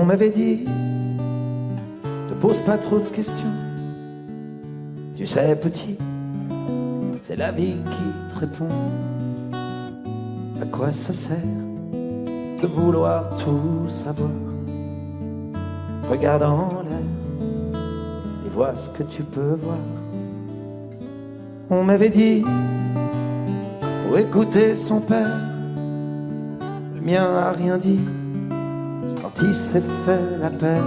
On m'avait dit, ne pose pas trop de questions. Tu sais, petit, c'est la vie qui te répond. À quoi ça sert de vouloir tout savoir? Regarde en l'air et vois ce que tu peux voir. On m'avait dit, faut écouter son père. Le mien a rien dit quand il s'est fait la paire.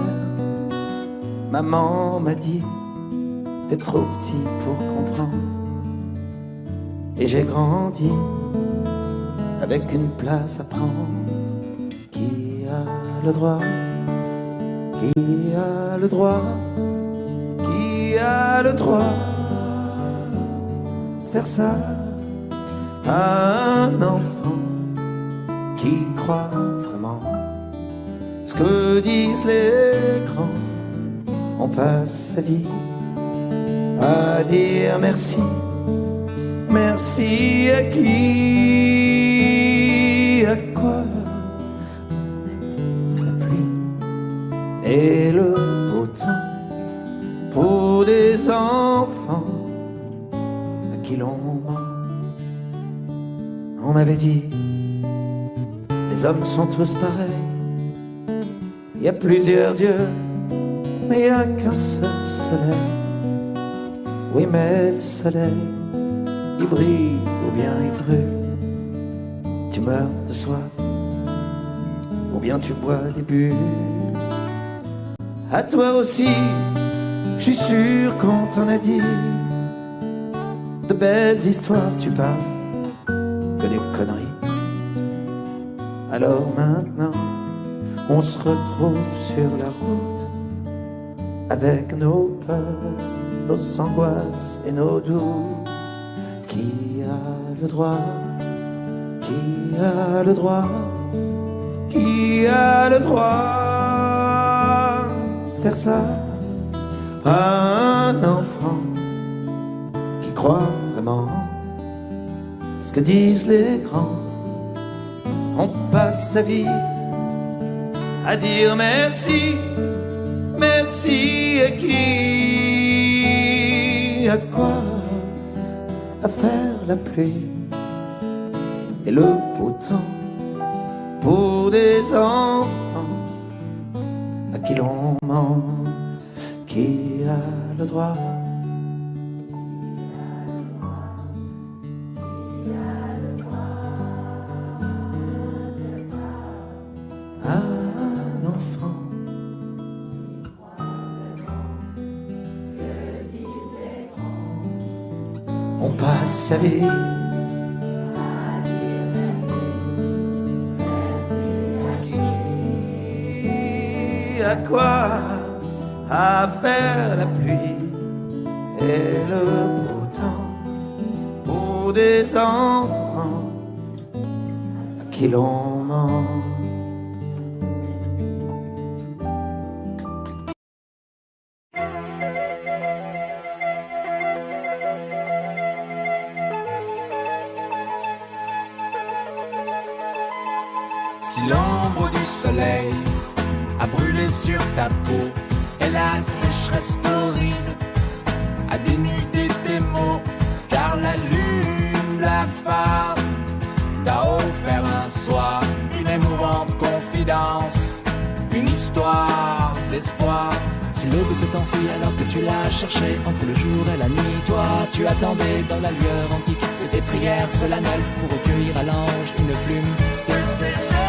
Maman m'a dit, t'es trop petit pour comprendre. Et j'ai grandi avec une place à prendre. Qui a le droit? Qui a le droit? Qui a le droit de faire ça à un enfant qui croit vraiment ce que disent les grands? On passe sa vie à dire merci. Merci à qui? À quoi? La pluie et le beau temps pour des enfants à qui l'on ment. On m'avait dit, les hommes sont tous pareils. Il y a plusieurs dieux, mais il n'y a qu'un seul soleil. Oui, mais le soleil, il brille ou bien il brûle. Tu meurs de soif ou bien tu bois des bulles. À toi aussi, je suis sûr qu'on t'en a dit de belles histoires. Tu parles que des conneries. Alors maintenant, on se retrouve sur la route avec nos peurs, nos angoisses et nos doutes. Qui a le droit? Qui a le droit? Qui a le droit de faire ça à un enfant qui croit vraiment ce que disent les grands? On passe sa vie à dire merci. Merci à qui? À quoi? À faire la pluie et le beau temps pour des enfants à qui l'on ment. Qui a le droit? Sa vie à quoi? À faire la pluie et le beau temps pour des enfants à qui l'on ment. Si l'ombre du soleil a brûlé sur ta peau et la sécheresse torride a dénudé tes mots, car la lune blafarde t'a offert un soir une émouvante confidence, une histoire d'espoir. Si l'aube s'est enfuie alors que tu l'as cherchée entre le jour et la nuit, toi tu attendais dans la lueur antique de tes prières solennelles pour recueillir à l'ange une plume de ses ailes.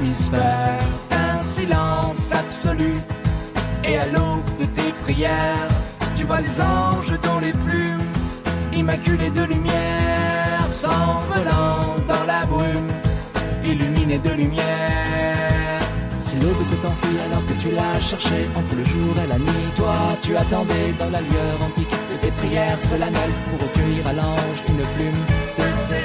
l'hémisphère d'un silence absolu. Et à l'aube de tes prières, tu vois les anges dont les plumes, immaculées de lumière, s'envolant dans la brume, illuminées de lumière. Si l'aube s'est enfuie alors que tu l'as cherchée entre le jour et la nuit, toi tu attendais dans la lueur antique de tes prières solennelles pour recueillir à l'ange une plume de ses ailes.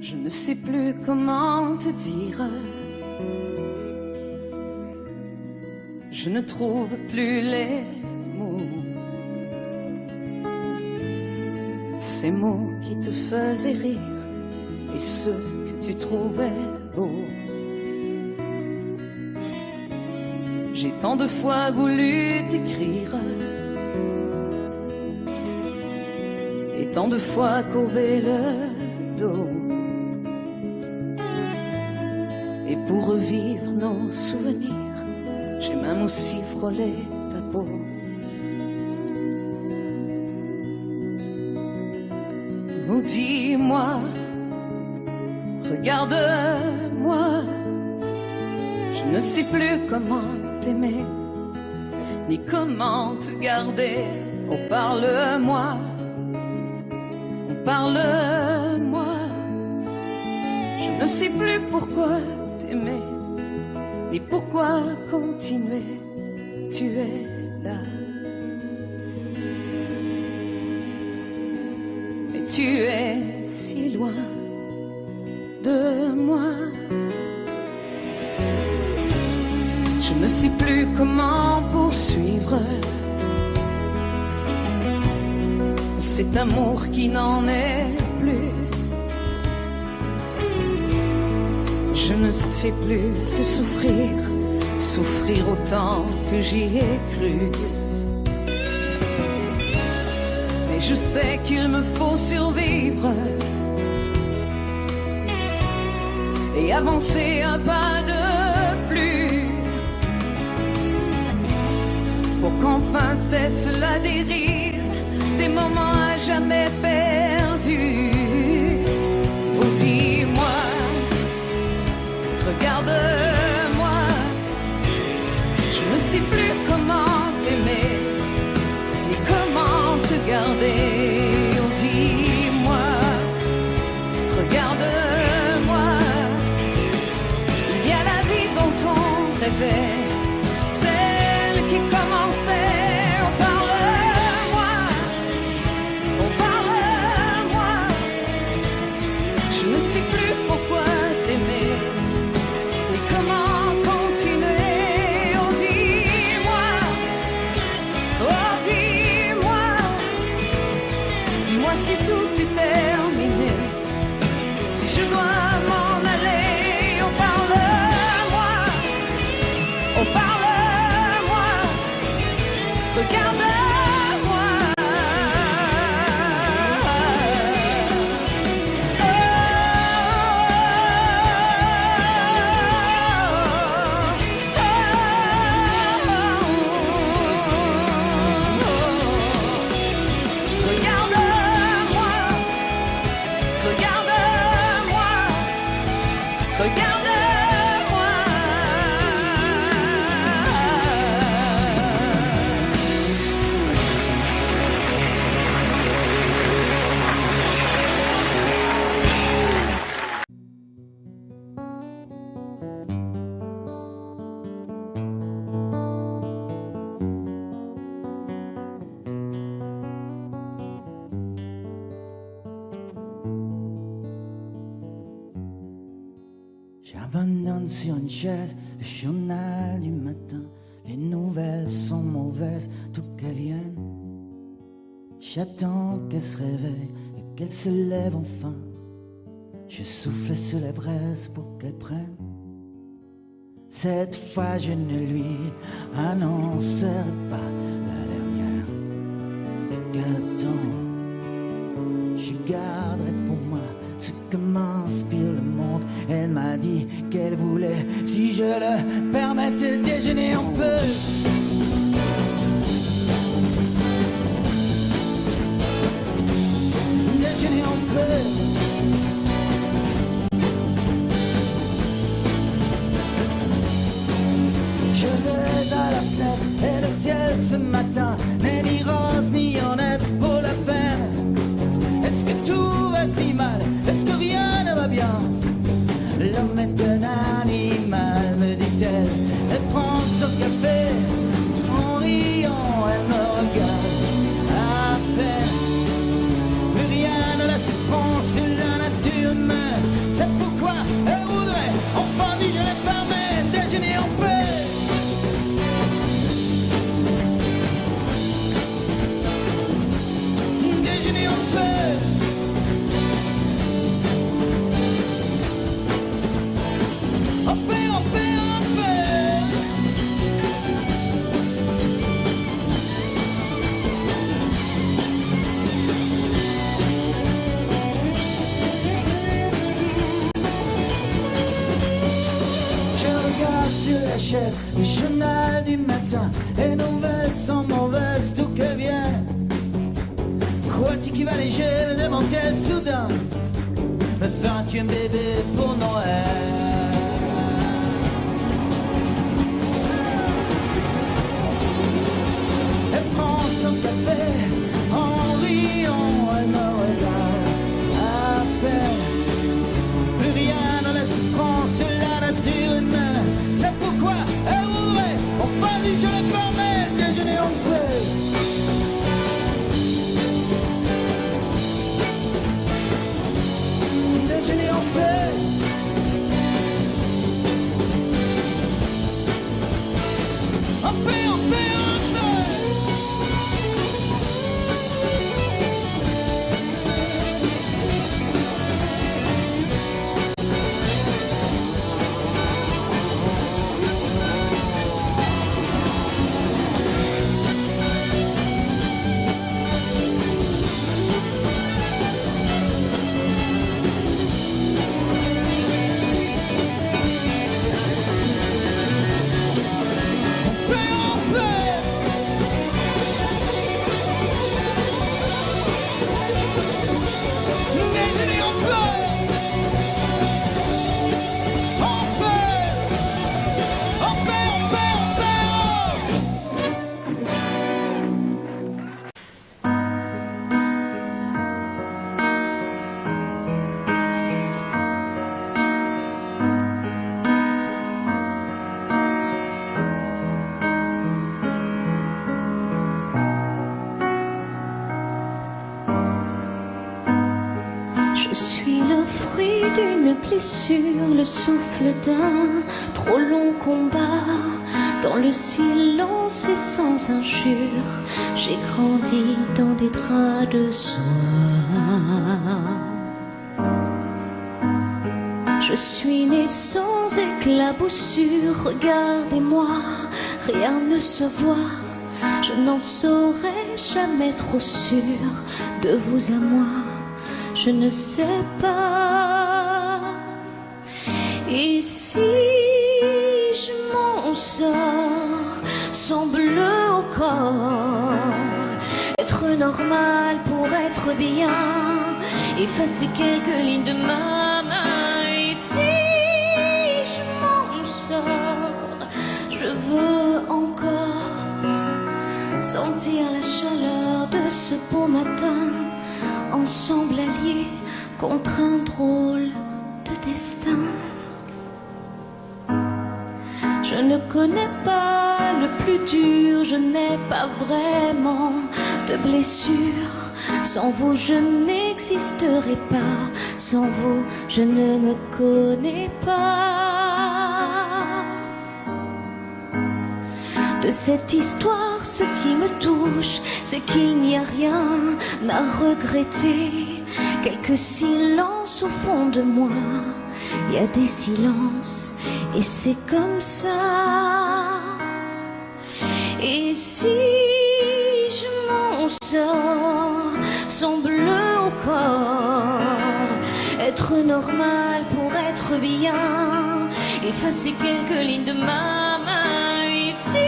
Je ne sais plus comment te dire. Je ne trouve plus les mots. Ces mots qui te faisaient rire et ceux que tu trouvais beaux. J'ai tant de fois voulu t'écrire et tant de fois courbé le dos. Et pour revivre nos souvenirs, j'ai même aussi frôlé ta peau. Oh, dis-moi, regarde-moi, je ne sais plus comment t'aimer, ni comment te garder. Oh, parle-moi, oh, parle-moi, je ne sais plus pourquoi t'aimer, ni pourquoi continuer, tu es là. Mais tu es si loin de moi. Je ne sais plus comment poursuivre cet amour qui n'en est plus. Je ne sais plus que souffrir, souffrir autant que j'y ai cru. Mais je sais qu'il me faut survivre et avancer un pas de plus pour qu'enfin cesse la dérive des moments à jamais perdus. Oh, dis-moi, regarde-moi, je ne sais plus comment t'aimer, ni comment te garder. Oh, dis-moi, regarde-moi, il y a la vie dont on rêvait, celle qui commençait. Oh, parle-moi, J'abandonne sur une chaise le journal du matin. Les nouvelles sont mauvaises, tout qu'elles viennent. J'attends qu'elle se réveille et qu'elle se lève enfin. Je souffle sur les braises pour qu'elle prenne. Cette fois je ne lui annoncerai pas la dernière. Et qu'attends, je garderai pour moi ce que m'inspire le monde. Elle m'a dit qu'elle voulait, si je le permettais, déjeuner un peu. Déjeuner un peu. Je vais à la fenêtre et le ciel ce matin n'est ni rose ni honnête pour la peine. Est-ce que tout va si mal? Est-ce que rien ne va bien? L'homme est un animal, me dit-elle. Elle prend son café, en riant, elle me regarde à peine. Plus rien ne la surprend sur la nature humaine. C'est pourquoi elle voudrait, enfin dit je les permets, déjeuner en paix. Déjeuner en paix. En paix, en paix, en paix. Je regarde sur la chaise le journal du matin. Les nouvelles sont mauvaises, d'où qu'elles viennent. Crois-tu qu'il va léger, me demande-t-elle soudain. Me feras-tu un bébé pour Noël? Elle prend son café, en riant, elle me regarde à peine. Plus rien ne la surprend sur la nature humaine. C'est pourquoi elle voudrait, enfin dit je les permets, déjeuner en paix. Déjeuner en paix. En paix, en paix, en paix. Je suis le fruit d'une blessure, le souffle d'un trop long combat. Dans le silence et sans injure, j'ai grandi dans des draps de soie. Je suis née sans éclaboussure, regardez-moi, rien ne se voit. Je n'en serai jamais trop sûre, de vous à moi, je ne sais pas. Et si je m'en sors, semble encore être normal pour être bien, effacer quelques lignes de ma main. Et si je m'en sors, je veux encore sentir la chaleur de ce beau matin, ensemble alliés contre un drôle de destin. Je ne connais pas le plus dur, je n'ai pas vraiment de blessure. Sans vous je n'existerai pas, sans vous je ne me connais pas. De cette histoire, ce qui me touche, c'est qu'il n'y a rien à regretter. Quelques silences au fond de moi, il y a des silences et c'est comme ça. Et si je m'en sors sans bleu au corps, être normal pour être bien, effacer quelques lignes de ma main. Et si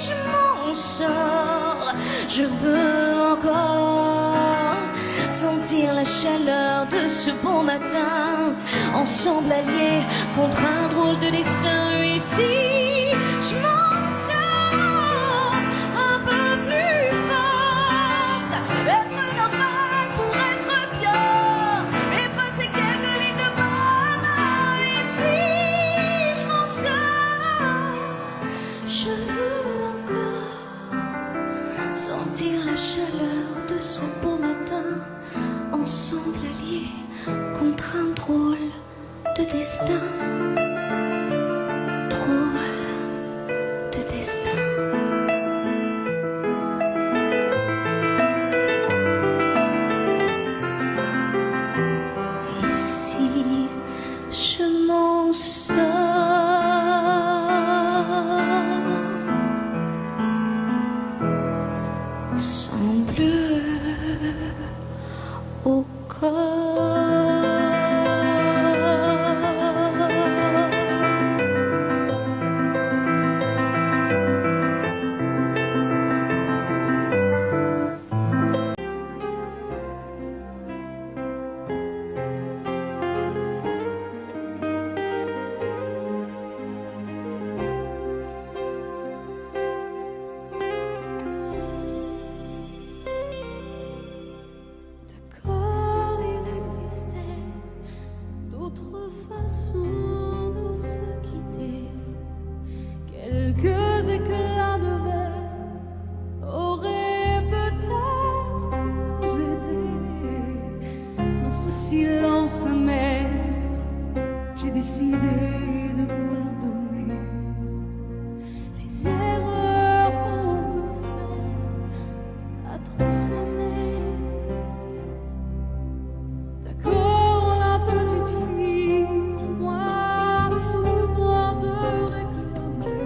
je m'en sors, je veux encore sentir la chaleur de ce bon matin, ensemble alliés contre un drôle de destin. Et si je m'en sors un peu plus forte, être normal pour être bien, effacer quelques lignes de ma main. Et si je m'en sors, je veux encore sentir la chaleur de ce beau matin, ensemble alliés contre un drôle de destin. Drôle de destin. Et si je m'en sors sans bleu au corps. Silence amer, j'ai décidé de pardonner les erreurs qu'on peut faire à trop s'aimer. D'accord, la petite fille, moi souvent te réclamer,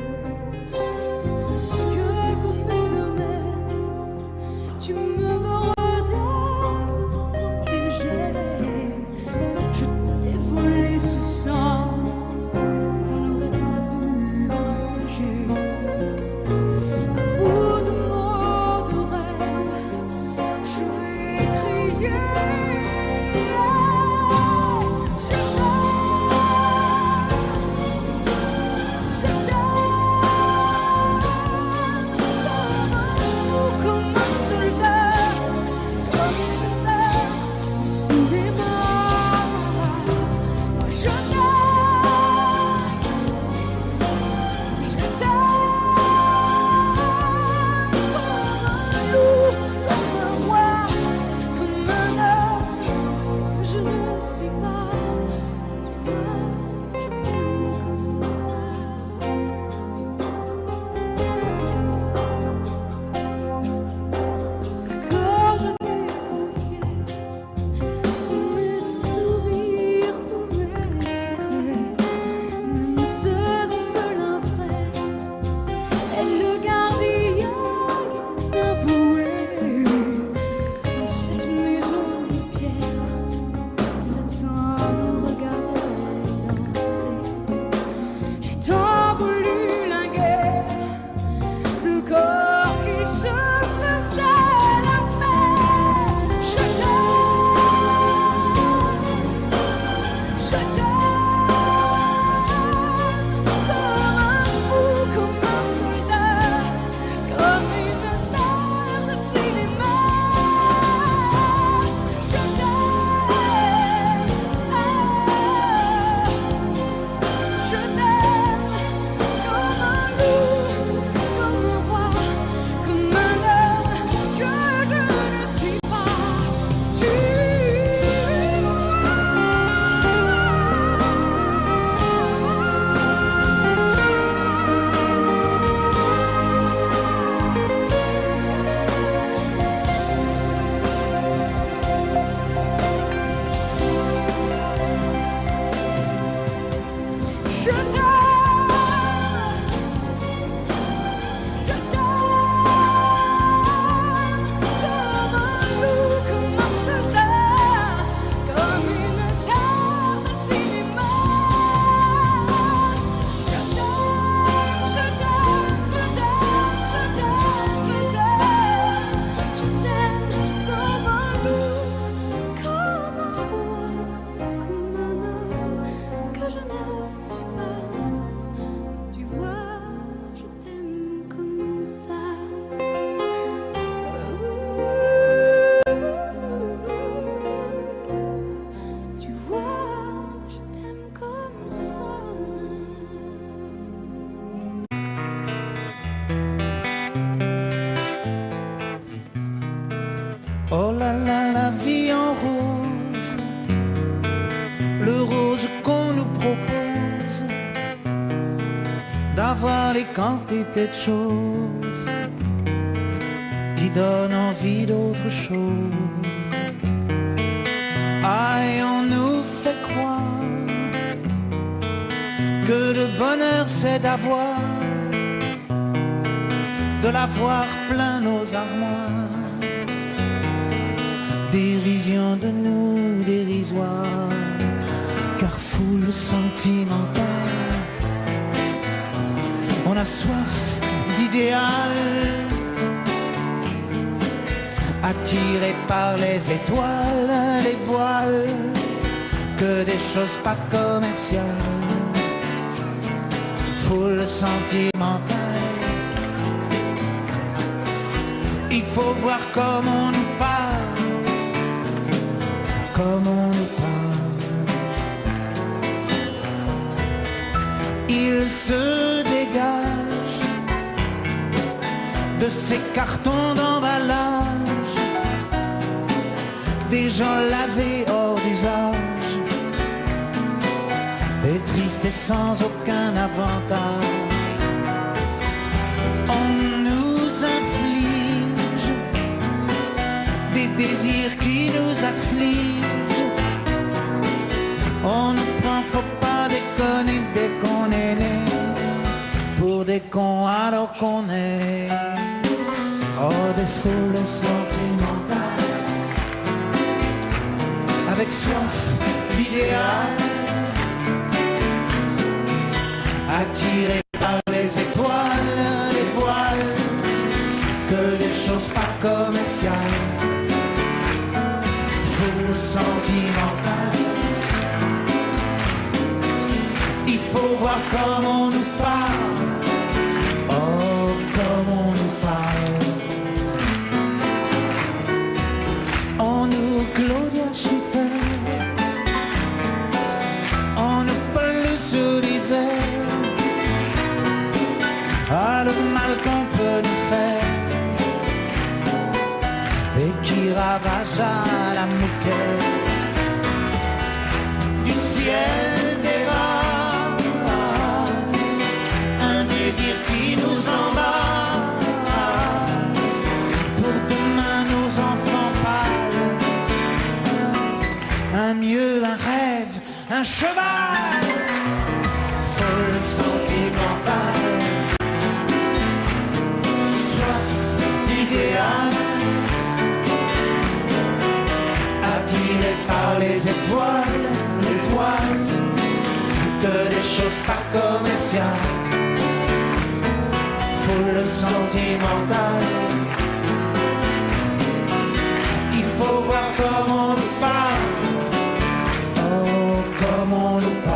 presque comme une mère, tu me bordais pour tes gestes. Je t'ai volé ce sang. Oh là là, la vie en rose, le rose qu'on nous propose, d'avoir les quantités de choses qui donnent envie d'autre chose. Aïe, on nous fait croire que le bonheur c'est d'avoir, de l'avoir plein nos armoires. Dérision de nous, dérisoire, car foule sentimentale. On a soif d'idéal, attiré par les étoiles, les voiles, que des choses pas commerciales. Foule sentimentale, il faut voir comme on nous parle, comme on nous parle. Il se dégage de ces cartons d'emballage, des gens lavés hors d'usage, et tristes et sans aucun avantage. On nous inflige des désirs qui nous affligent. On nous prend, faut pas déconner dès qu'on est né, pour des cons alors qu'on est. Oh, des foules sentimentales, avec soif d'idéal, attirés par les étoiles, les voiles, que des choses pas commerciales. Foule sentimentale, il faut voir comme on nous parle, oh comme on nous parle. On nous Claudia Schiffer, on nous Paul Solitaire, ah le mal qu'on peut nous faire, et qui ravage à la mouquette du ciel des vagues, un désir qui nous emballe, pour demain nos enfants pâles, un mieux, un rêve, un cheval, folle sentimentale, soif d'idéal, attiré par les étoiles, les voiles, que des choses pas commerciales. Foule sentimentale, il faut voir comme on nous parle, oh comme on nous parle.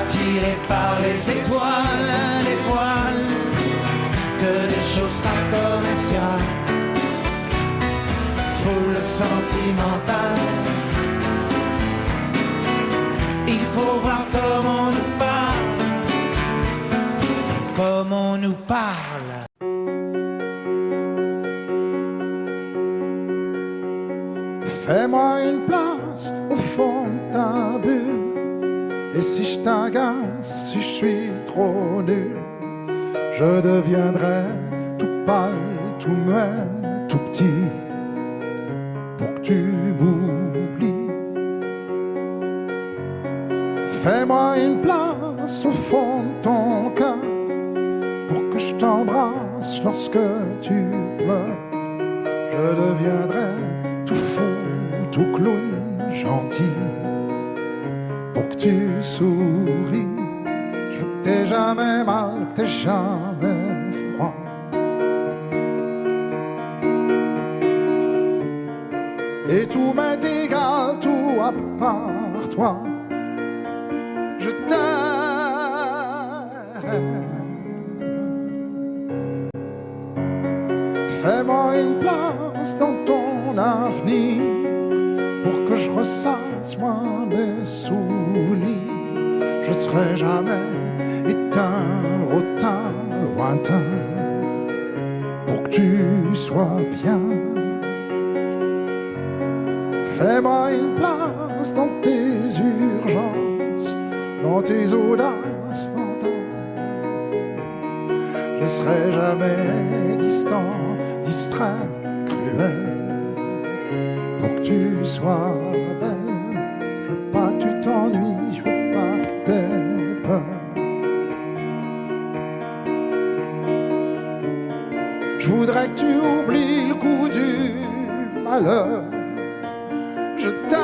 attiré par les étoiles, les voiles, que des choses pas commerciales, foule sentimentale. Il faut voir comment on nous parle, comment on nous parle. Fais-moi une place au fond de ta bulle. Et si je t'agace, si je suis trop nul, je deviendrai tout pâle, tout muet, tout petit, pour que tu m'oublies. Fais-moi une place au fond de ton cœur, pour que je t'embrasse lorsque tu pleures. Je deviendrai tout fou, tout clown, gentil, pour que tu souris. Je veux que t'aies jamais mal, que t'aies jamais froid. Et tout m'est égal, tout à part toi. Je t'aime. Fais-moi une place dans ton avenir, pour que je ressasse moi mes souvenirs. Je ne serai jamais éteint, hautain, lointain, pour que tu sois bien. Fais-moi une place dans tes urgences, dans tes audaces, dans ta... Je ne serai jamais distant, distrait, cruel, pour que tu sois belle. Je veux pas que tu t'ennuies, je veux pas que t'aies peur. Je voudrais que tu oublies le goût du malheur. Je t'aime.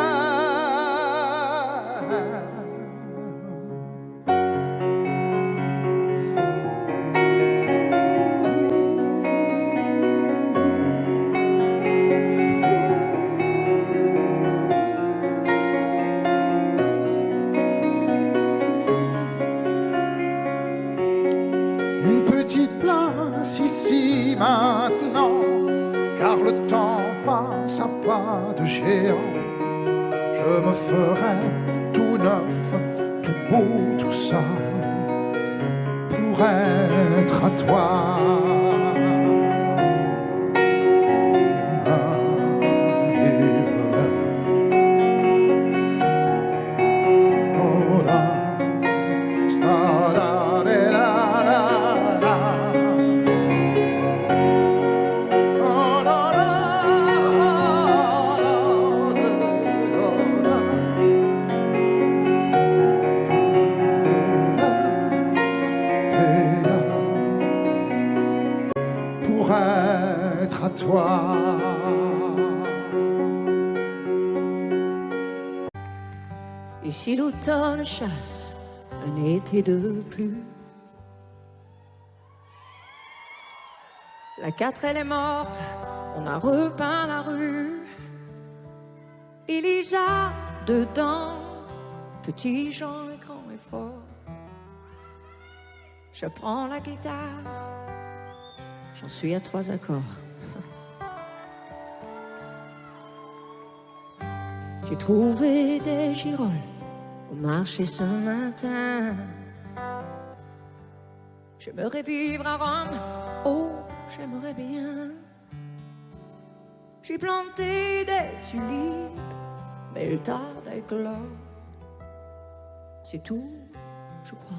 Une petite place ici maintenant, car le temps passe à pas de géant. Je me ferai tout neuf, tout beau, tout ça, pour être à toi. Pour être à toi. Et si l'automne chasse un été de plus, la 4 elle est morte, on a repeint la rue. Elisa dedans, petit Jean et grand et fort. Je prends la guitare, j'en suis à 3 accords. J'ai trouvé des girolles au marché ce matin. J'aimerais vivre à Rome, oh, j'aimerais bien. J'ai planté des tulipes, mais elles tardent à éclore. C'est tout, je crois.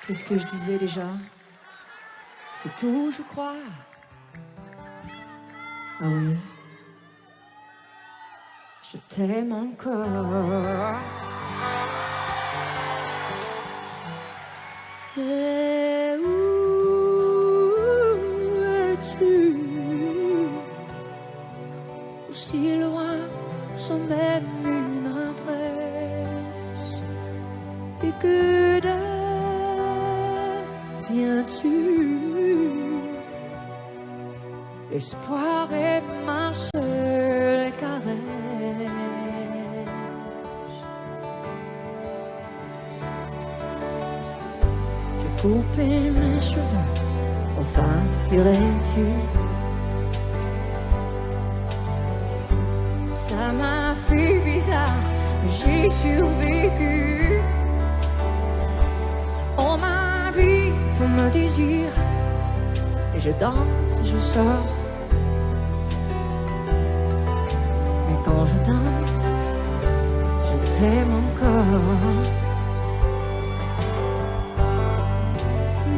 Qu'est-ce que je disais déjà? C'est tout, je crois. Ah oui. Je t'aime encore. Mais où es-tu? Aussi loin sans même une adresse. Et que deviens-tu? L'espoir est ma seule caresse. J'ai coupé mes cheveux, enfin dirais-tu? Ça m'a fait bizarre, mais j'ai survécu. Oh ma vie, tout me désire, et je danse et je sors. Mais quand je danse, je t'aime encore.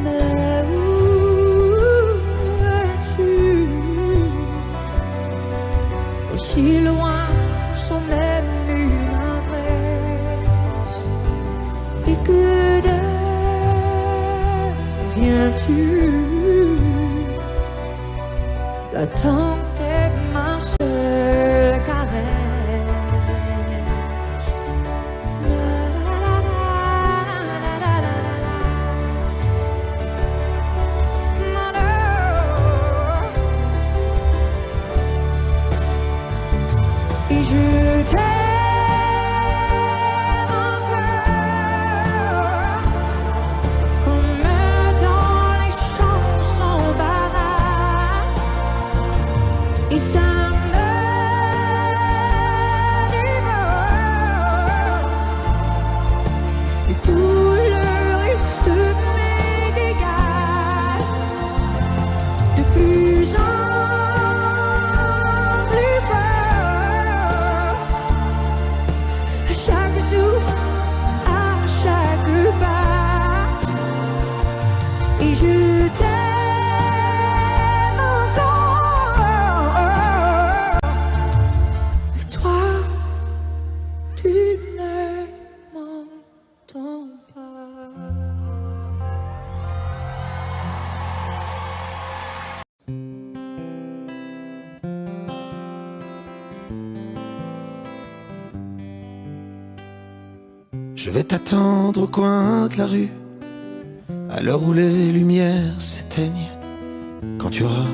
Mais où es-tu? Aussi loin sans même une adresse. Et que deviens-tu? L'attente est ma seule caresse. Et je t'aime encore, comme dans les chansons baraques. Et ça me dévore. Et tout le reste m'est égal. De plus en plus fort. À chaque souffle, à chaque pas. Et je t'aime encore. Et toi, tu ne m'entends pas. Je vais t'attendre au coin de la rue, à l'heure où les lumières s'éteignent, quand tu auras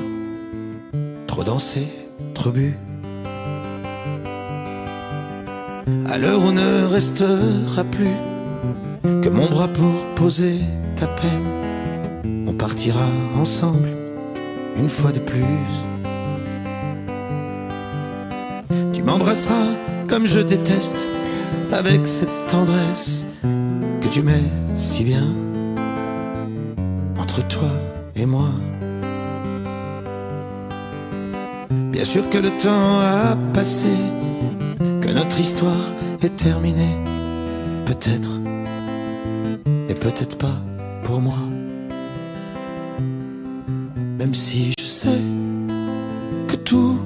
trop dansé, trop bu. À l'heure où ne restera plus que mon bras pour poser ta peine, on partira ensemble une fois de plus. Tu m'embrasseras comme je déteste, avec cette tendresse que tu mets si bien entre toi et moi. Bien sûr que le temps a passé, que notre histoire est terminée, peut-être, et peut-être pas pour moi. Même si je sais que tout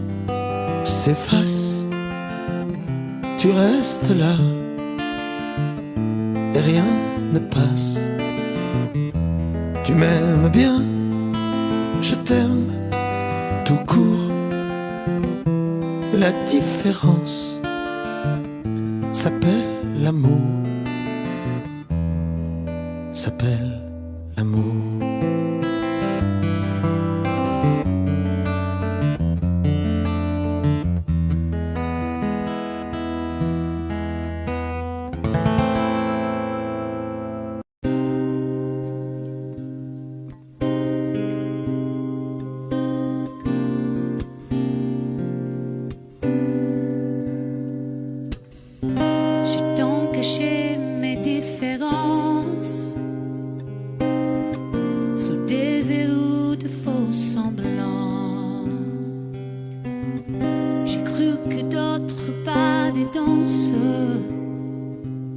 s'efface, tu restes là et rien ne passe. Tu m'aimes bien, je t'aime tout court. La différence s'appelle l'amour, s'appelle l'amour. J'ai tant caché mes différences sous des roues de faux semblants. J'ai cru que d'autres pas des danses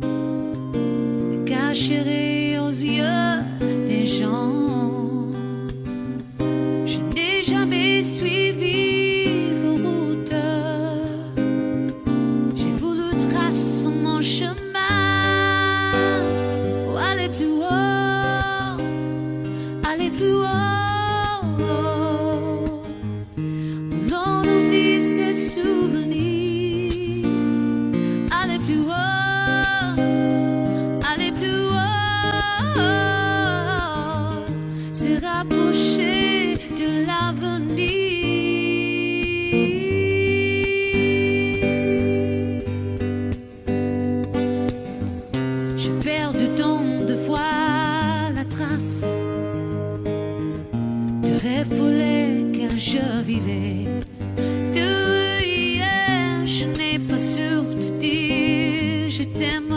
me cacheraient aux yeux des gens. Je n'ai jamais suivi vos routes. J'ai trace mon chemin pour aller plus haut, aller plus haut. L'on oublie ses souvenirs, aller plus haut, aller plus haut, se rapprocher de l'avenir. Je perds du temps de voir la trace de rêves pour lesquels je vivais. De hier, je n'ai pas su te dire je t'aime,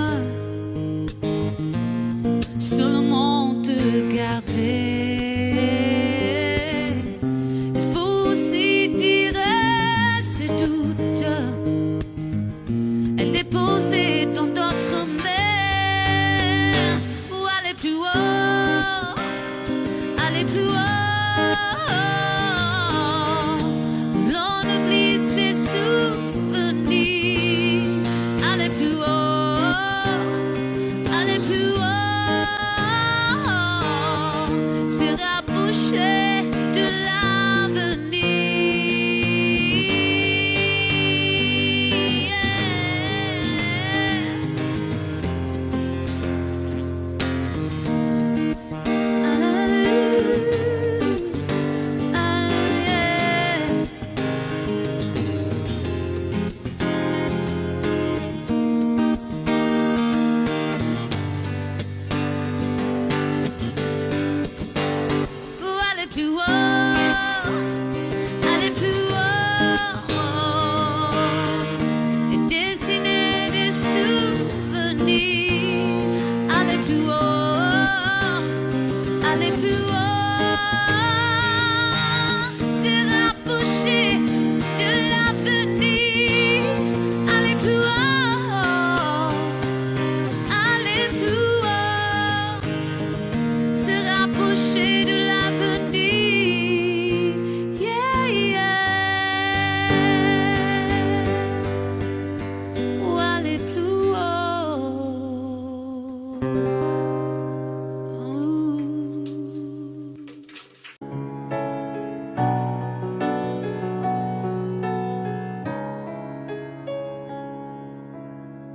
seulement te garder. Il faut aussi dire ce doute, elle est posée dans d'autres mains. Pour aller plus haut, aller plus haut. L'on oublie ses souvenirs. Aller plus haut, aller plus haut, se rapprocher de pour aller plus haut, aller plus haut, et dessiner des souvenirs. Aller plus haut, aller plus haut, se rapprocher de l'avenir. Aller plus haut, aller plus haut, se rapprocher de l'avenir. Yeah, yeah. Pour aller plus haut.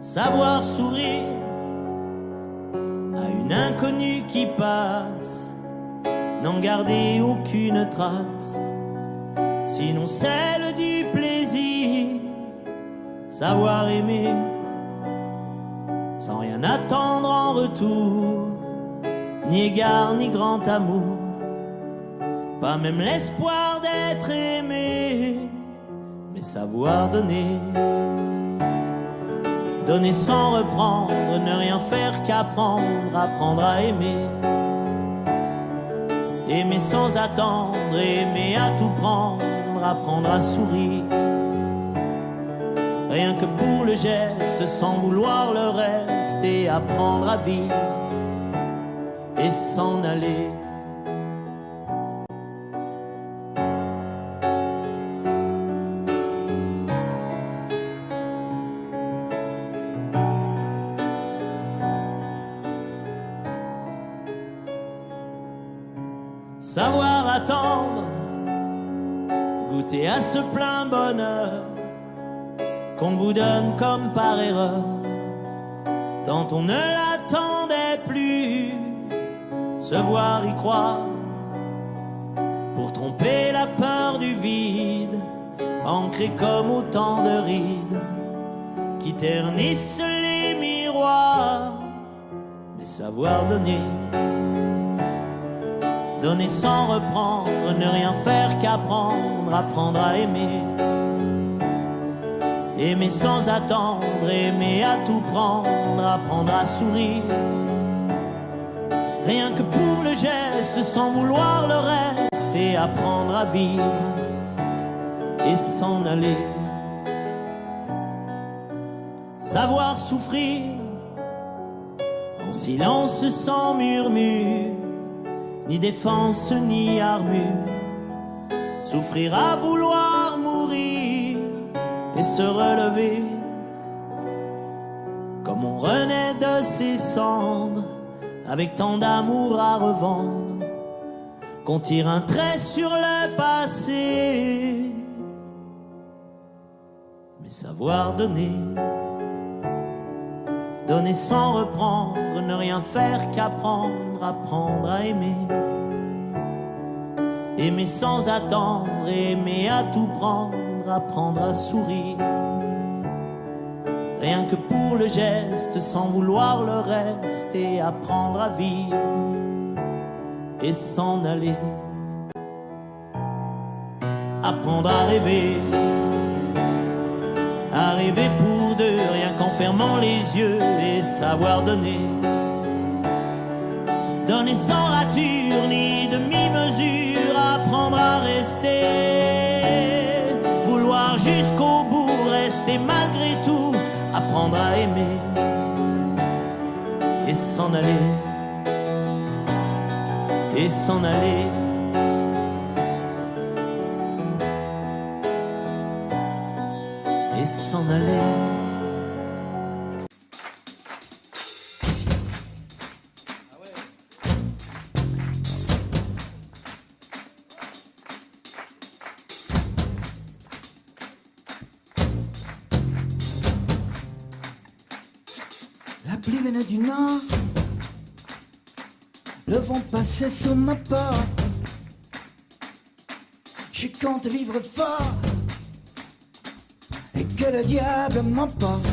Savoir sourire à une inconnue qui passe, n'en garder aucune trace, sinon celle du plaisir. Savoir aimer sans rien attendre en retour, ni égard ni grand amour, pas même l'espoir d'être aimé, mais savoir donner. Donner sans reprendre, ne rien faire qu'apprendre, apprendre à aimer. Aimer sans attendre, aimer à tout prendre, apprendre à sourire. Rien que pour le geste, sans vouloir le reste, et apprendre à vivre et s'en aller. Savoir attendre, goûter à ce plein bonheur qu'on vous donne comme par erreur, tant on ne l'attendait plus. Se voir y croire, pour tromper la peur du vide, ancré comme autant de rides qui ternissent les miroirs. Mais savoir donner, donner sans reprendre, ne rien faire qu'apprendre, apprendre à aimer. Aimer sans attendre, aimer à tout prendre, apprendre à sourire. Rien que pour le geste, sans vouloir le reste, et apprendre à vivre et s'en aller. Savoir souffrir en silence sans murmure, ni défense ni armure. Souffrir à vouloir mourir et se relever comme on renaît de ses cendres, avec tant d'amour à revendre, qu'on tire un trait sur le passé. Mais savoir donner, donner sans reprendre, ne rien faire qu'apprendre, apprendre à aimer. Aimer sans attendre, aimer à tout prendre, apprendre à sourire. Rien que pour le geste, sans vouloir le reste, et apprendre à vivre et s'en aller. Apprendre à rêver pour deux, rien qu'en fermant les yeux, et savoir donner. Donner sans rature ni demi-mesure, apprendre à rester. Vouloir jusqu'au bout, rester malgré tout, apprendre à aimer et s'en aller, et s'en aller. Et s'en aller. La pluie venait du nord, le vent passait sous ma porte. Je compte vivre fort et que le diable m'emporte.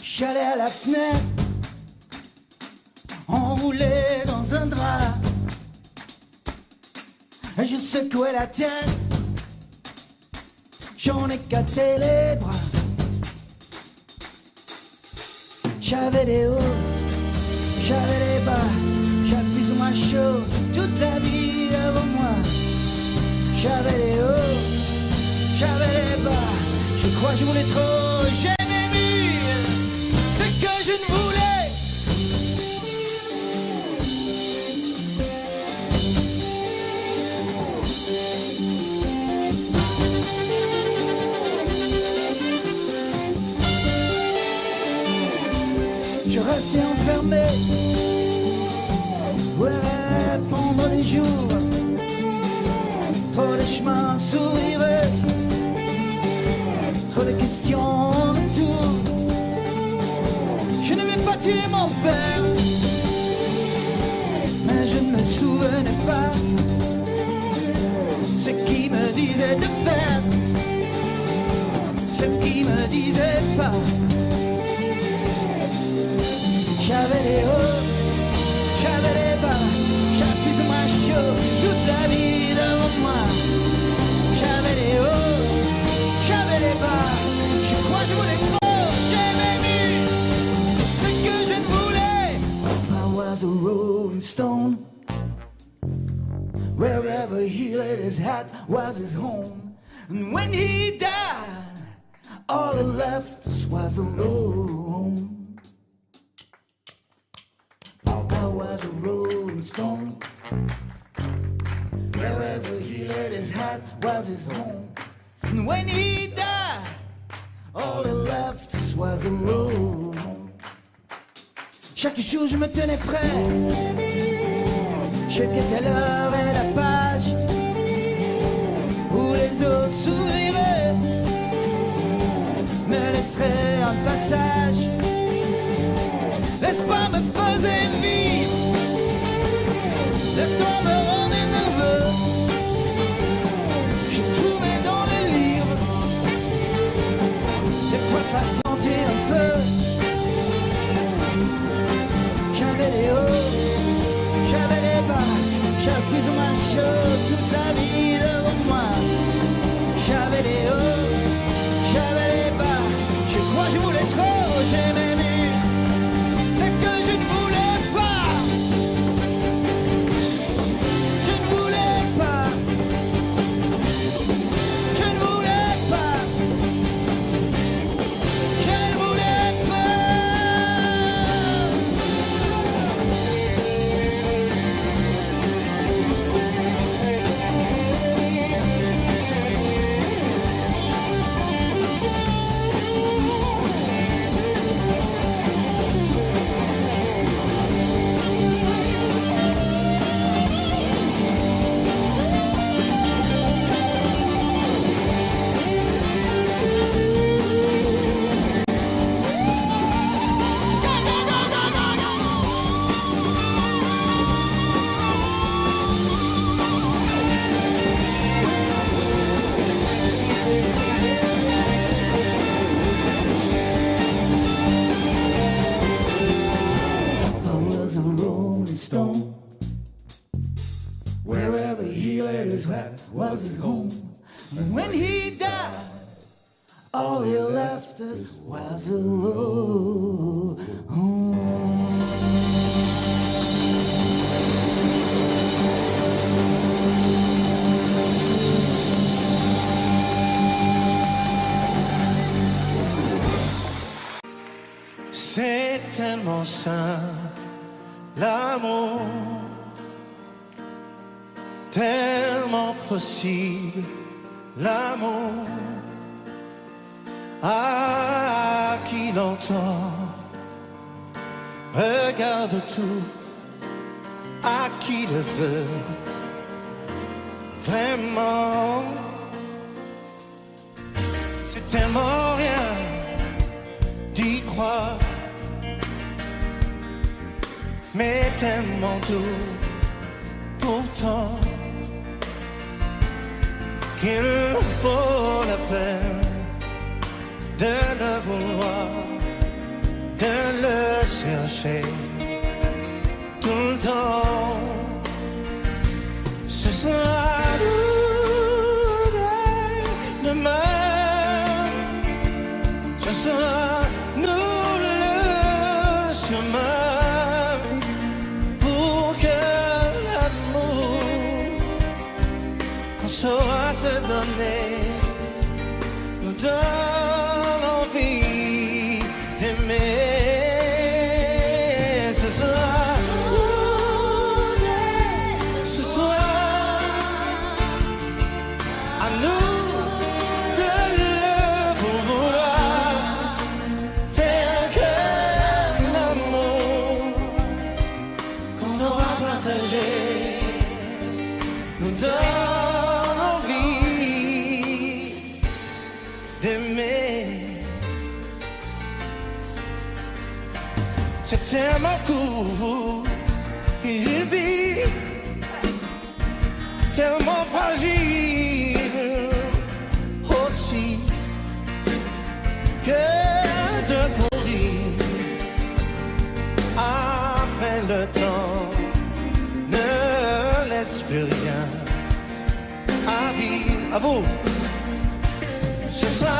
J'allais à la fenêtre, enroulé dans un drap. Je secouais la tête, j'en ai éclaté les bras. J'avais les hauts, j'avais les bas, j'avais plus ou moins chaud, toute la vie devant moi. J'avais les hauts, j'avais les bas, je crois que je voulais trop, j'aimais mieux ce que je ne voulais. Je restais enfermé, ouais, pendant des jours. Trop de chemins s'ouvrirait, trop de questions autour. Je n'aimais pas tuer mon père, mais je ne me souvenais pas ce qu'il me disait de faire, ce qu'il me disait pas. J'avais les hauts, j'avais les bas, j'avais plus ou moins chaud, toute la vie devant moi. J'avais les hauts, j'avais les bas, je crois que je voulais trop, j'aimais mieux ce que je ne voulais. I was a rolling stone, wherever he laid his hat was his home. And when he died, all that left us was alone. I was a rolling stone, wherever he laid his hat was his home. And when he died, all that left us was alone. Chaque jour je me tenais prêt, je guettais l'heure et la page où les autres s'ouvriraient, me laisseraient un passage. L'espoir me faisait vivre, le temps me rendait nerveux. Je trouvais dans les livres de quoi patienter un peu. J'avais les hauts, j'avais les bas, j'avais plus ou moins chaud, toute la vie devant moi. J'avais les hauts, j'avais les bas, je crois que je voulais trop, j'aimais mieux ce que je ne voulais pas. Je ne voulais pas. Je ne voulais pas. Je ne voulais pas. was his home. And when he died, all he left us was alone. C'est tellement sain, l'amour, tellement possible, l'amour, à qui l'entend, regarde tout, à qui le veut, vraiment, c'est tellement rien d'y croire, mais tellement tout, pourtant, qu'il faut la peine de le vouloir, de le chercher tout le temps. Ce sera nous demain, ce sera nous le chemin pour que l'amour qu'on saura se donner nous donne envie d'aimer. Ce sera ce soir à nous de le vouloir, faire que l'amour qu'on aura partagé nous donne envie d'aimer. C'est tellement court, il vit tellement fragile aussi que de courir après le temps ne laisse plus rien à vivre. À vous, ce sera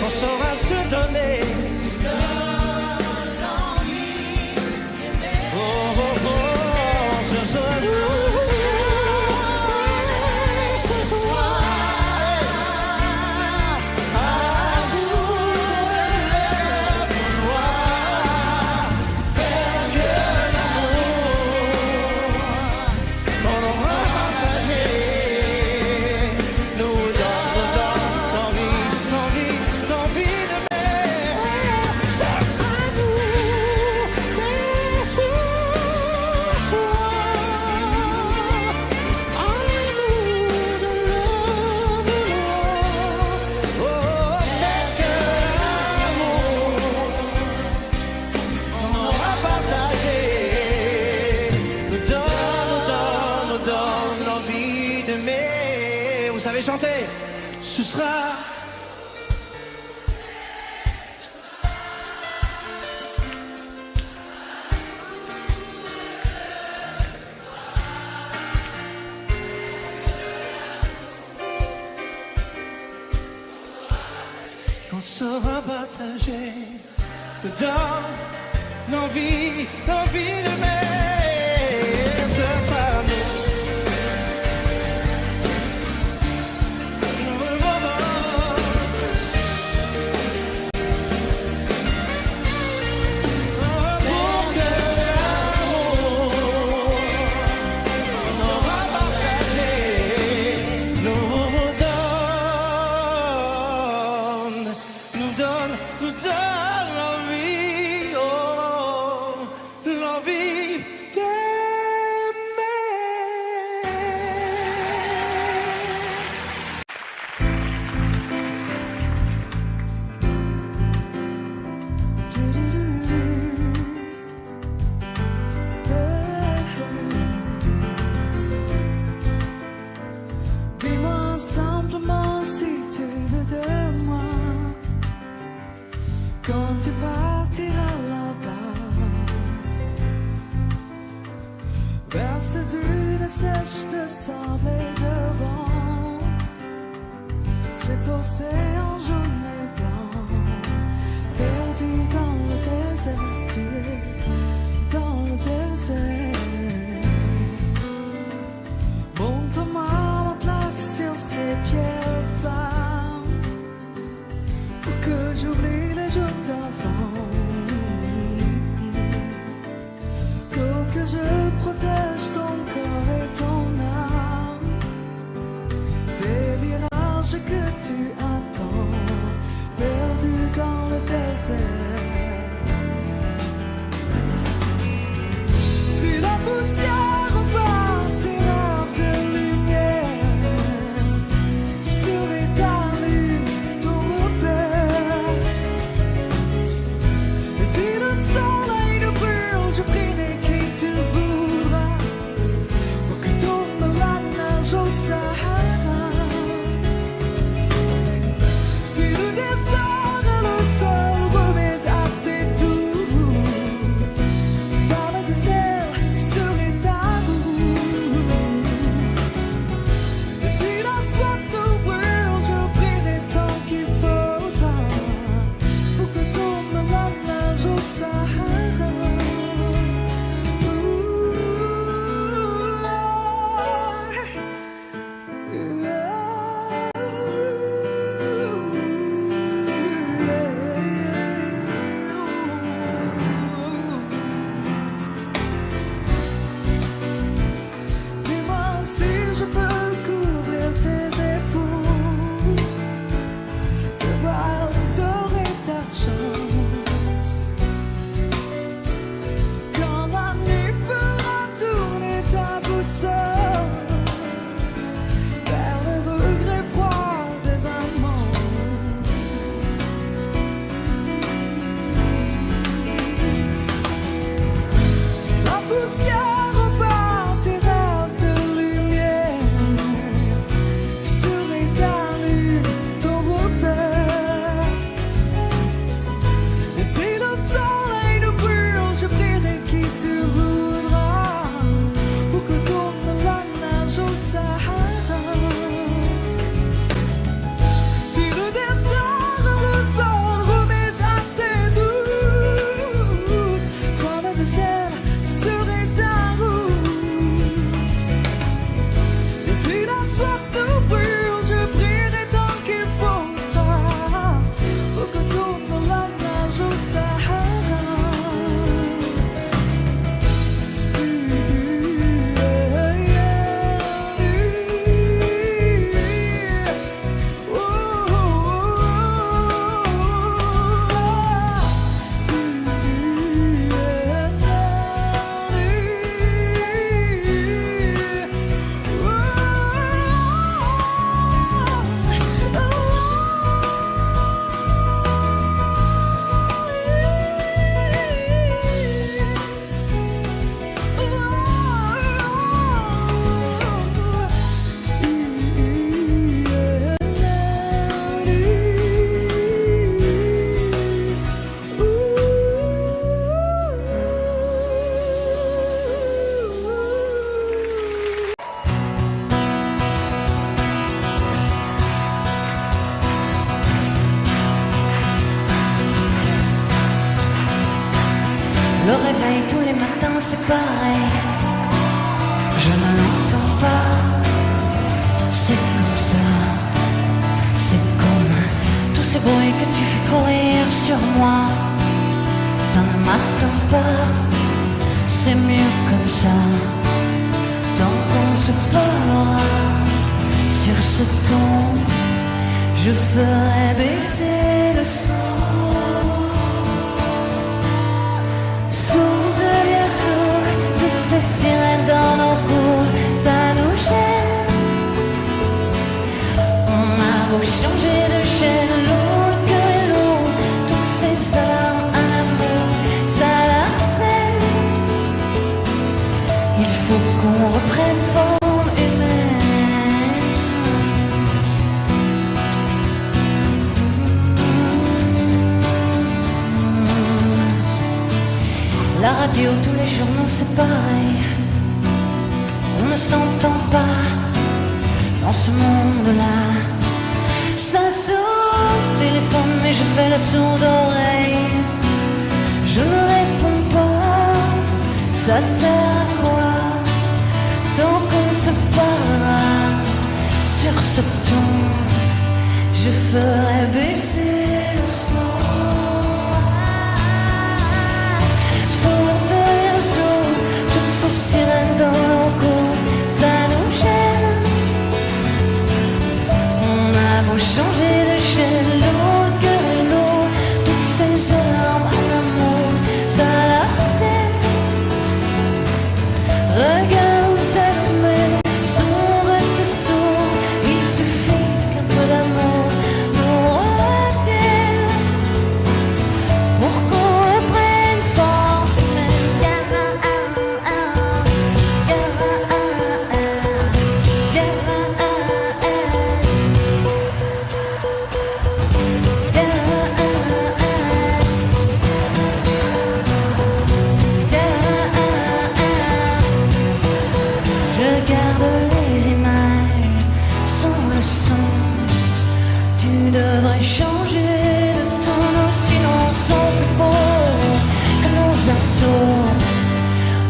on saura se donner. Oh, oh, oh, ce sera nous. Ce soir, à vous de vouloir, faire que l'amour qu'on aura partagé nous donne l'envie d'aimer. Ce sera nous, ce soir, à nous de le vouloir. Oh, faire que l'amour qu'on aura partagé nous donne l'envie d'aimer. Vous savez chanter? Ce sera qu'on saura partager dans l'envie d'aimer. Ce sera nous. Pour que l'amour qu'on aura partagé nous donne l'envie, oh, l'envie d'aimer. Quand tu partiras là-bas, vers cette dune sèche de sable et de vent, cet océan jaune et blanc, perdu dans le désert, tu es dans le désert. Montre-moi ma place sur ces pierres femmes, pour que j'oublie les jours d'avant, pour que je protège ton corps et ton âme des mirages que tu attends, perdu dans le désert. Si la poussière repartira de lumière, je serai ta lune, ton repère. Et si le soleil nous brûle, je prierai qui tu voudras, pour que tombe la neige au Sahara. Si le désert et le sol remettent à tes doux, par le désert, je serai ta roue. Et si la soif nous brûle, je prierai tant qu'il faudra, pour que tombe la neige au Sahara. Dis-moi si je peux couvrir tes épaules de balles dorées d'argent. Quand la nuit fera tourner ta boussole vers les regrets froids des amants. Si la poussière repartira de lumière, je serai ta lune, ton repère. Et si le soleil nous brûle, je prierai qui tu voudras, pour que tombe la neige au Sahara. Si le désert et le sol remettent à tes doutes, dans le désert, je serai ta roue. Et si la soif nous brûle, je prierai tant qu'il faudra, pour que tombe la neige au Sahara. Le réveil tous les matins c'est pareil, je ne l'entends pas. C'est comme ça, c'est comme tous ces bruits que tu fais courir sur moi. Ça ne m'attend pas, c'est mieux comme ça. Tant qu'on se parlera sur ce ton, je ferai baisser le son. Sourde bien sourde, toutes ces sirènes dans nos cours, ça nous gêne. On a beau changer de chaîne, lourd le cœur est lourd, toutes ces alarmes à l'amour, ça l'harcèle. Il faut qu'on reprenne forme humaine. La radio, tous les journaux, c'est pareil. On ne s'entend pas dans ce monde-là. Ça sonne au téléphone, mais je fais la sourde oreille. Je ne réponds pas, ça sert à quoi? Tant qu'on se parlera sur ce ton, je ferai baisser le son. Toutes ces sirènes dans l'enclos, ça nous gêne. On a beau changer de chaîne, l'eau, le cœur et l'eau, toutes ces armes à l'amour, ça leur sert. Regarde où ça nous mène, si on reste sourd, il suffit qu'un peu d'amour nous revienne pour qu'on reprenne forme. Tu devrais changer de ton eau, sinon sont plus beaux que nos assauts.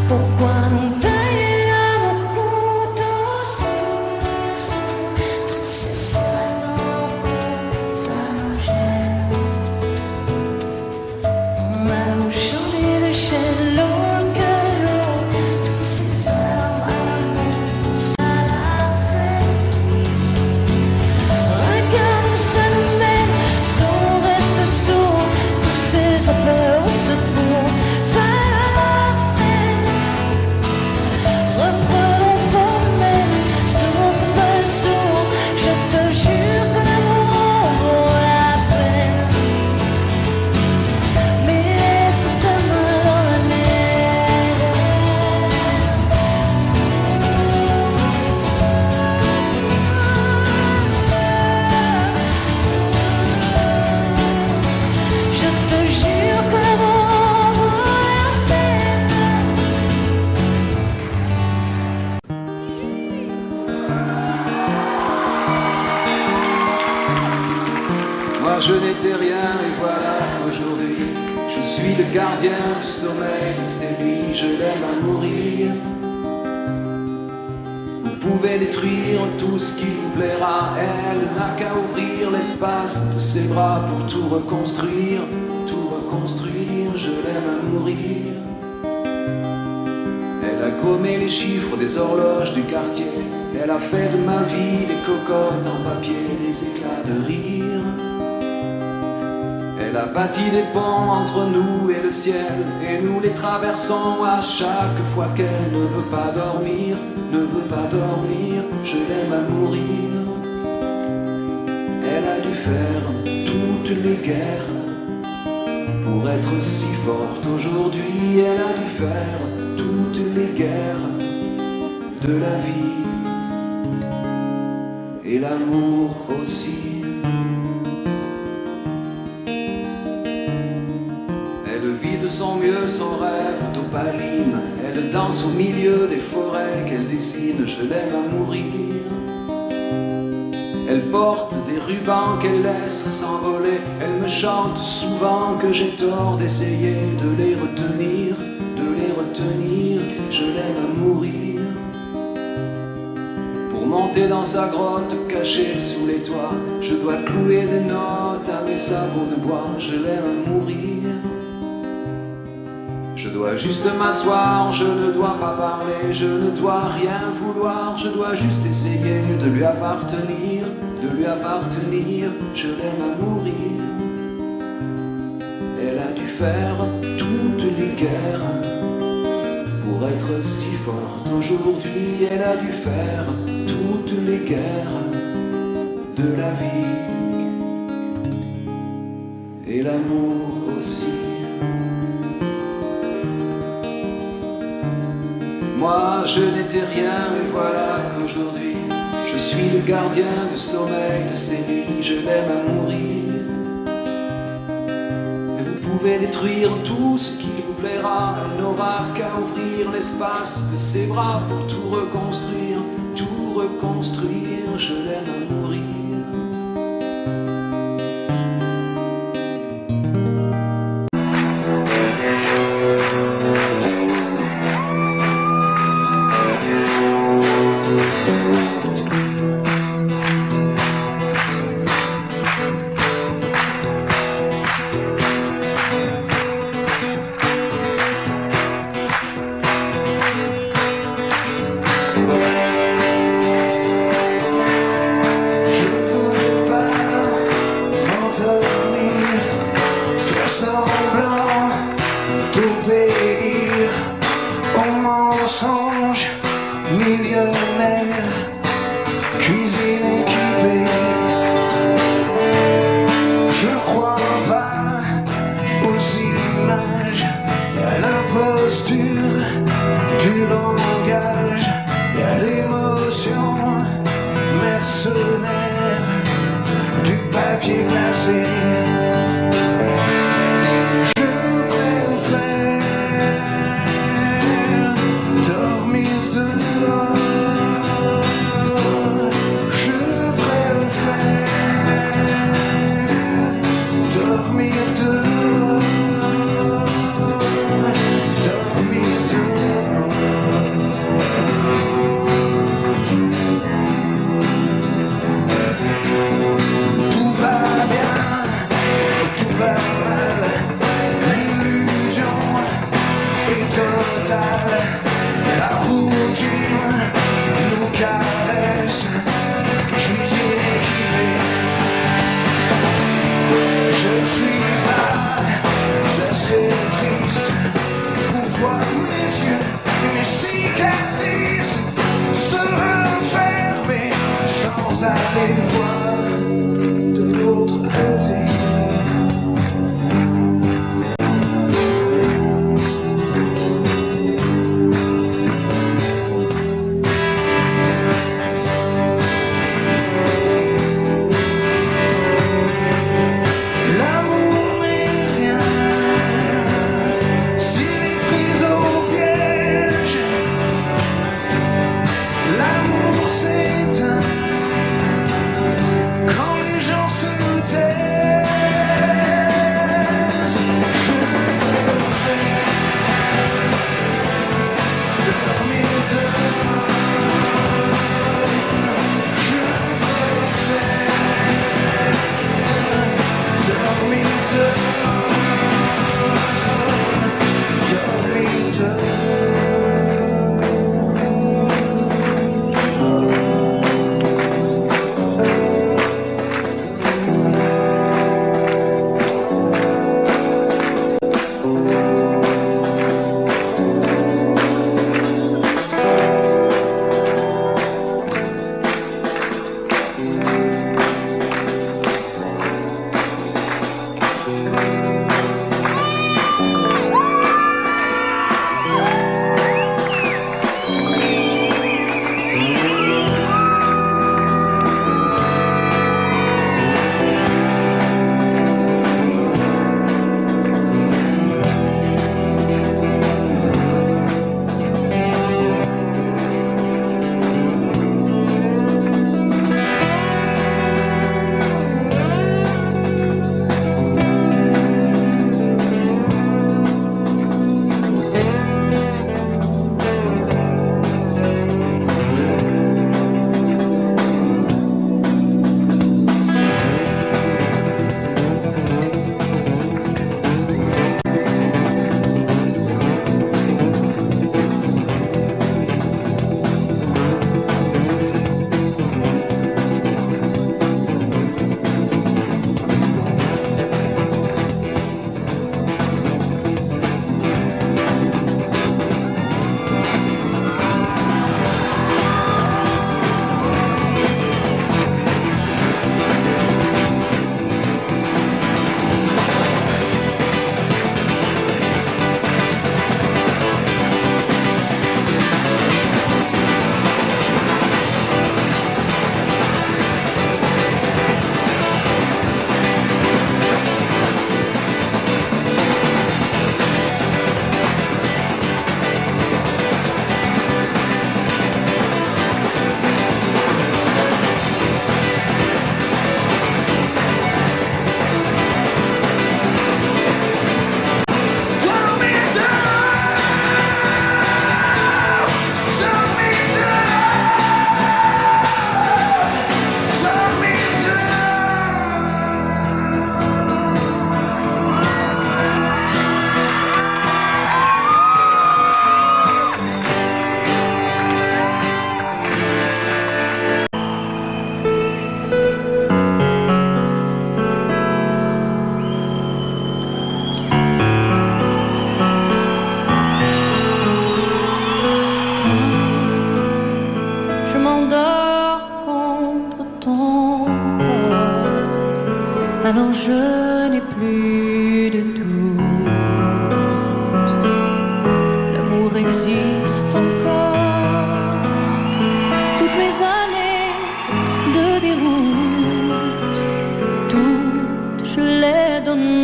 Pourquoi nous tailler à mon couteau sous toutes ces sirènes en cours, ça nous gêne. On a beau changer de chaîne, l'eau, le cœur, l'eau, toutes ces armes à l'amour, ça l'harcèle. Appel au secours, ça harcèle. Reprenons forme, souffle pas sourd. Je te jure que l'amour vaut la peine. Mais laisse ta main dans la mienne. Je te jure que l'amour vaut la peine. Moi je n'étais rien et voilà qu'aujourd'hui je suis le gardien du sommeil de ces nuits. Je l'aime à mourir. Vous pouvez détruire tout ce qui vous plaira. Elle n'a qu'à ouvrir l'espace de ses bras pour tout reconstruire. Je l'aime à mourir. Elle a gommé les chiffres des horloges du quartier. Elle a fait de ma vie des cocottes en papier, des éclats de rire. Elle a bâti des ponts entre nous et le ciel, et nous les traversons à chaque fois qu'elle ne veut pas dormir. Je l'aime à mourir. Elle a dû faire toutes les guerres pour être si forte aujourd'hui. Elle a dû faire toutes les guerres de la vie et l'amour aussi. Elle vit de son mieux son rêve d'opaline. Elle danse au milieu des forêts qu'elle dessine. Je l'aime à mourir. Elle porte des rubans qu'elle laisse s'envoler. Elle me chante souvent que j'ai tort d'essayer de les retenir. Je l'aime à mourir. Pour monter dans sa grotte cachée sous les toits, je dois clouer des notes à mes sabots de bois. Je l'aime à mourir. Je dois juste m'asseoir, je ne dois pas parler, je ne dois rien vouloir, je dois juste essayer de lui appartenir. Je l'aime à mourir. Elle a dû faire toutes les guerres pour être si forte aujourd'hui. Elle a dû faire toutes les guerres de la vie et l'amour aussi. Moi je n'étais rien et voilà qu'aujourd'hui je suis le gardien du sommeil de ces nuits. Je l'aime à mourir. Et vous pouvez détruire tout ce qui vous plaira. Elle n'aura qu'à ouvrir l'espace de ses bras pour tout reconstruire, tout reconstruire. Je l'aime à mourir. Je suis pas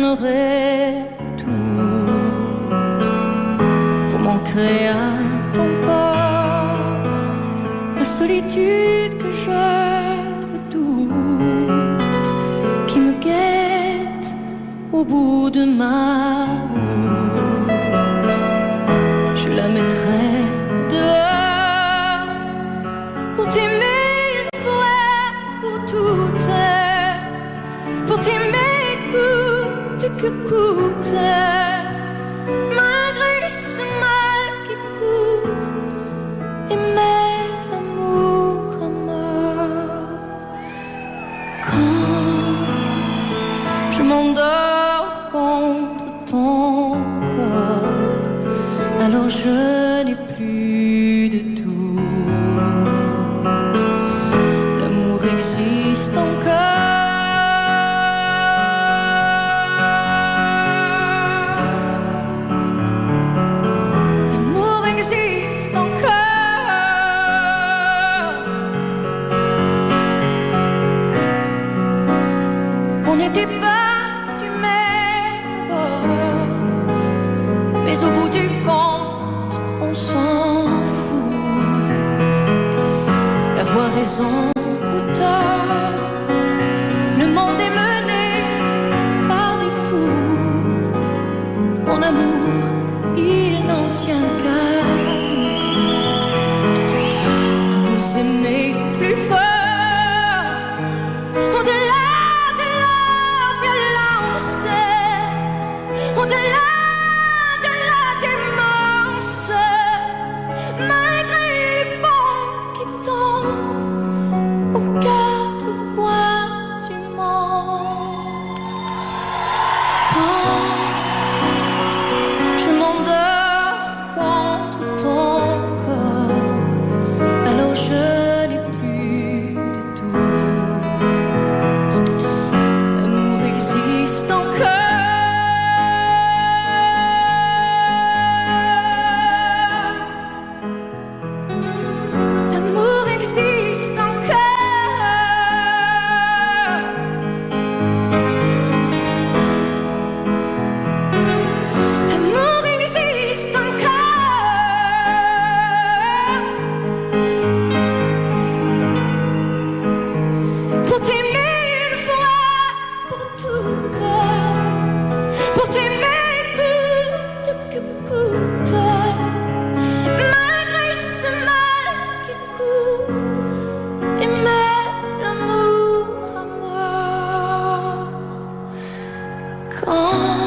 t'aimerais toute pour m'ancrer à ton corps, la solitude que je redoute, qui me guette au bout de ma route. Je la mettrai dehors pour t'aimer une fois pour toutes, pour t'aimer coûte que coûte, malgré ce mal qui court, aimer l'amour à mort. Quand je m'endors contre ton corps, alors je n'ai plus de doute, l'amour existe encore. L'amour existe encore. On n'était pas du même bord, mais au bout du compte, on s'en fout d'avoir raison ou tort. Le monde est mené par des fous. Mon amour, il n'en tient qu'à de nous aimer plus fort, au-delà de la violence, au-delà de la démence, malgré les bombes qui tombent aux quatre coins du monde. Quand je m'endors contre ton corps, alors je n'ai plus de doute, l'amour existe encore. L'amour existe encore. L'amour existe encore. Pour t'aimer une fois pour toutes, pour t'aimer coûte que coûte, malgré ce mal qui court, aimer l'amour à mort. Quand